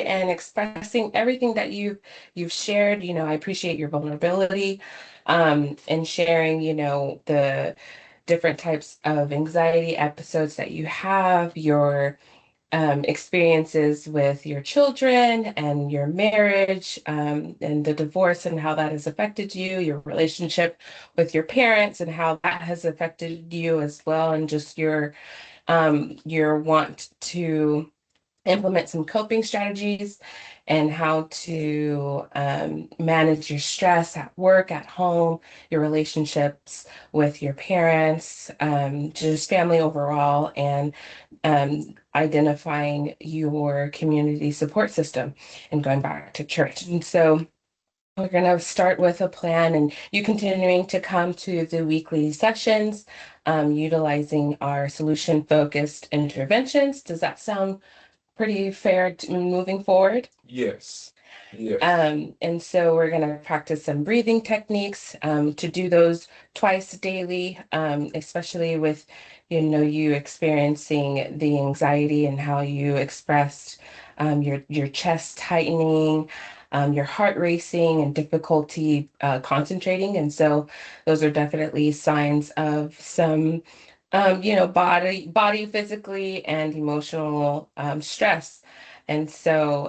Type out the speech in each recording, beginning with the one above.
and expressing everything that you've shared. I appreciate your vulnerability, and sharing, the different types of anxiety episodes that you have, your experiences with your children and your marriage, and the divorce and how that has affected you, your relationship with your parents and how that has affected you as well, and just your want to implement some coping strategies and how to manage your stress at work, at home, your relationships with your parents, just family overall, and identifying your community support system and going back to church. And so we're going to start with a plan, and you continuing to come to the weekly sessions, utilizing our solution focused interventions. Does that sound pretty fair to moving forward? Yes. Yes. And so we're going to practice some breathing techniques, to do those twice daily, especially with, you experiencing the anxiety and how you expressed your chest tightening, your heart racing, and difficulty concentrating. And so those are definitely signs of some, body physically and emotional stress. And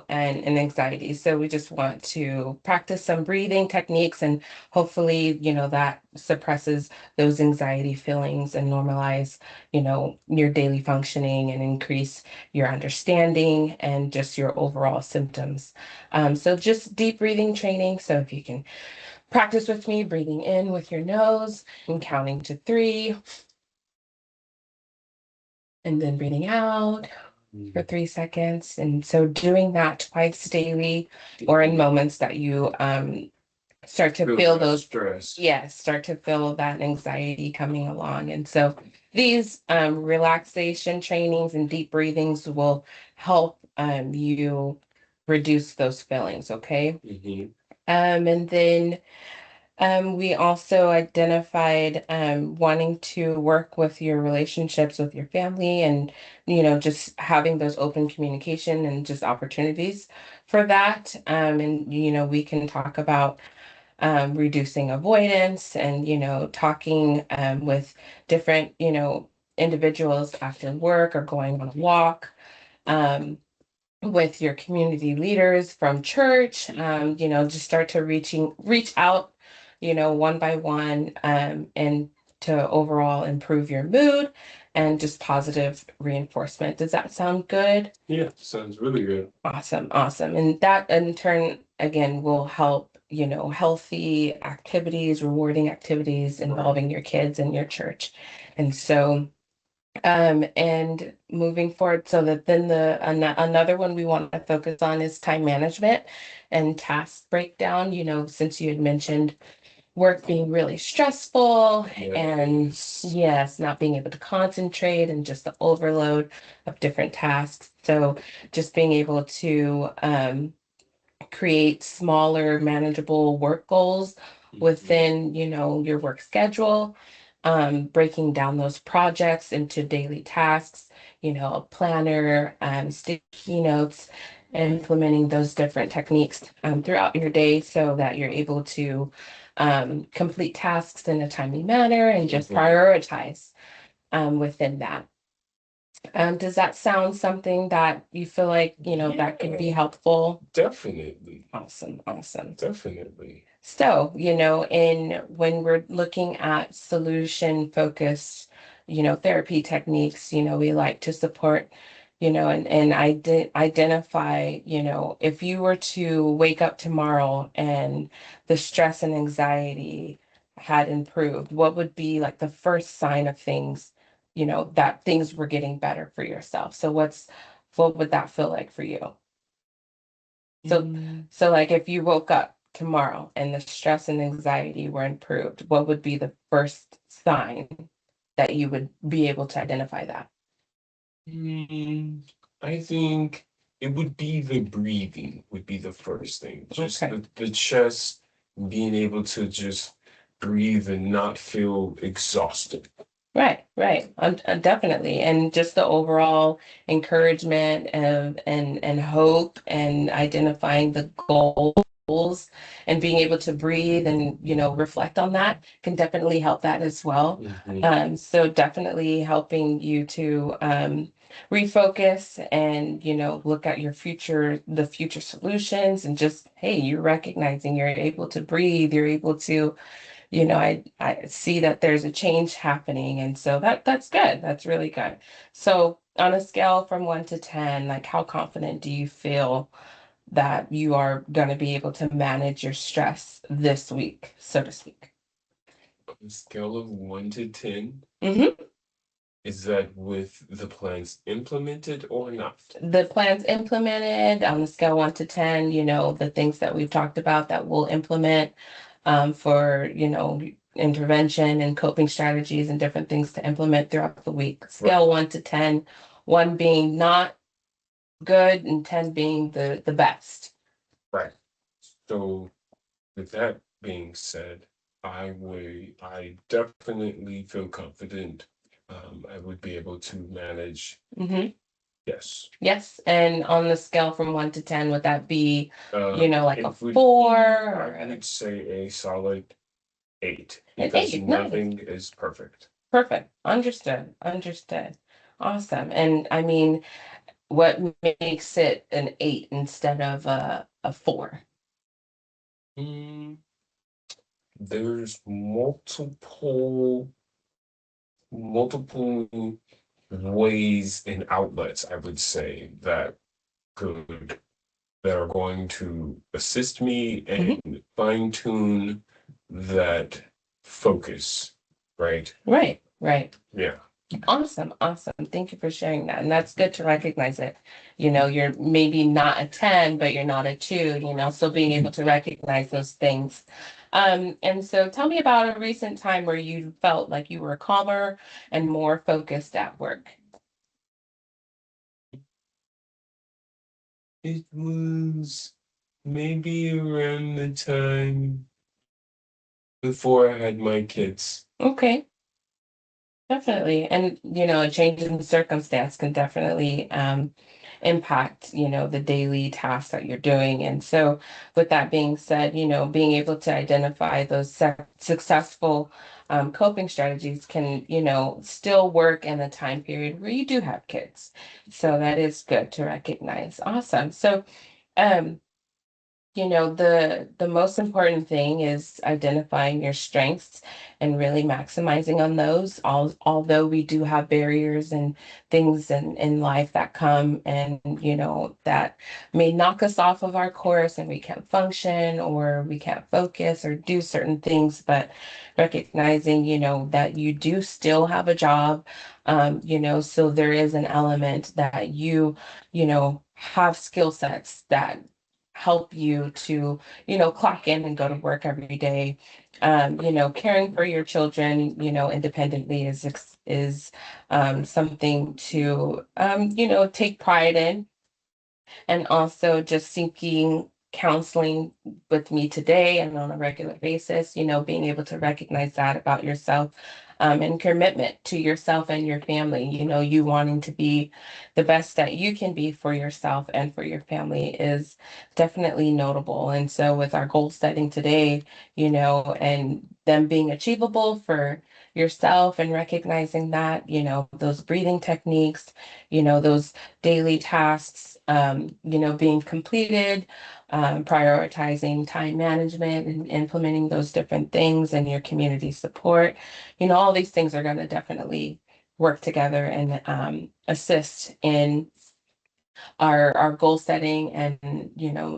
anxiety. So we just want to practice some breathing techniques, and hopefully, that suppresses those anxiety feelings and normalize, your daily functioning and increase your understanding and just your overall symptoms. So just deep breathing training. So if you can practice with me, breathing in with your nose and counting to 3, and then breathing out for 3 seconds. And so doing that twice daily, or in moments that you start to feel those stress. yes, start to feel that anxiety coming along. And so these relaxation trainings and deep breathings will help you reduce those feelings. Okay. And then we also identified wanting to work with your relationships with your family, and, just having those open communication and just opportunities for that. And, we can talk about reducing avoidance and, talking with different, individuals after work or going on a walk. With your community leaders from church, just start to reach out, one by one, and to overall improve your mood and just positive reinforcement. Does that sound good? Yeah, sounds really good. Awesome, awesome. And that in turn, again, will help, healthy activities, rewarding activities involving your kids and your church. And so and moving forward, so that then another one we want to focus on is time management and task breakdown. Since you had mentioned work being really stressful, and yes, not being able to concentrate and just the overload of different tasks. So just being able to create smaller, manageable work goals within, your work schedule, breaking down those projects into daily tasks, a planner, sticky notes, implementing those different techniques throughout your day so that you're able to complete tasks in a timely manner and just prioritize within that. Does that sound something that you feel like, that could be helpful? Definitely. Awesome, awesome. Definitely. So, in when we're looking at solution focused, therapy techniques, we like to support, and identify, if you were to wake up tomorrow and the stress and anxiety had improved, what would be like the first sign of things, that things were getting better for yourself? So what would that feel like for you? So, so like if you woke up tomorrow and the stress and anxiety were improved, what would be the first sign that you would be able to identify that? Mm, I think it would be the breathing would be the first thing. Just Okay. the chest being able to just breathe and not feel exhausted. Right, right. Definitely. And just the overall encouragement and hope and identifying the goals and being able to breathe and, reflect on that can definitely help that as well. So definitely helping you to refocus and, look at the future solutions and just, hey, you're recognizing you're able to breathe, you're able to I see that there's a change happening. And so that's good. That's really good. So on a scale from 1 to 10, like how confident do you feel that you are going to be able to manage your stress this week, so to speak? On a scale of 1 to 10, Hmm. is that with the plans implemented or not? The plans implemented on the scale 1 to 10, the things that we've talked about that we'll implement for, intervention and coping strategies and different things to implement throughout the week. Right. Scale 1 to 10, one being not good and 10 being the best. Right. So with that being said, I definitely feel confident. I would be able to manage. Hmm. Yes. Yes. And on the scale from 1 to 10, would that be, like a It would. four I or would say a solid 8 an because 8? Nice. nothing is perfect. Perfect. Understood. Understood. Awesome. And I mean, what makes it an 8 instead of a 4? Mm, there's multiple ways and outlets, I would say, could that are going to assist me Hmm. and fine tune that focus, right? Right. Right. Yeah. Awesome, awesome. Thank you for sharing that. And that's good to recognize it. You're maybe not a 10, but you're not a 2, so being able to recognize those things. And so tell me about a recent time where you felt like you were calmer and more focused at work. It was maybe around the time before I had my kids. Okay. Definitely. And, a change in circumstance can definitely impact, the daily tasks that you're doing. And so, with that being said, being able to identify those successful coping strategies can, still work in a time period where you do have kids. So, that is good to recognize. Awesome. So, um, the most important thing is identifying your strengths and really maximizing on those. Although we do have barriers and things in life that come and that may knock us off of our course and we can't function or we can't focus or do certain things, but recognizing that you do still have a job, so there is an element that have skill sets that help you to, clock in and go to work every day. Caring for your children, independently is something to, take pride in, and also just seeking counseling with me today and on a regular basis, being able to recognize that about yourself, and commitment to yourself and your family, you wanting to be the best that you can be for yourself and for your family is definitely notable. And so with our goal setting today, and them being achievable for yourself and recognizing that, those breathing techniques, those daily tasks, being completed, prioritizing time management and implementing those different things and your community support. All these things are going to definitely work together and assist in our goal setting and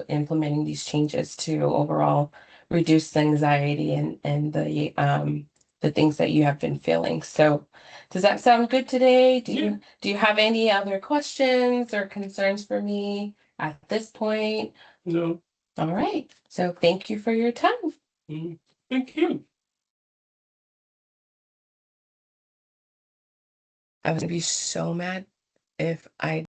implementing these changes to overall reduce the anxiety and the things that you have been feeling. So does that sound good today? Do you have any other questions or concerns for me at this point? No. All right. So thank you for your time. Mm, thank you. I was gonna be so mad if I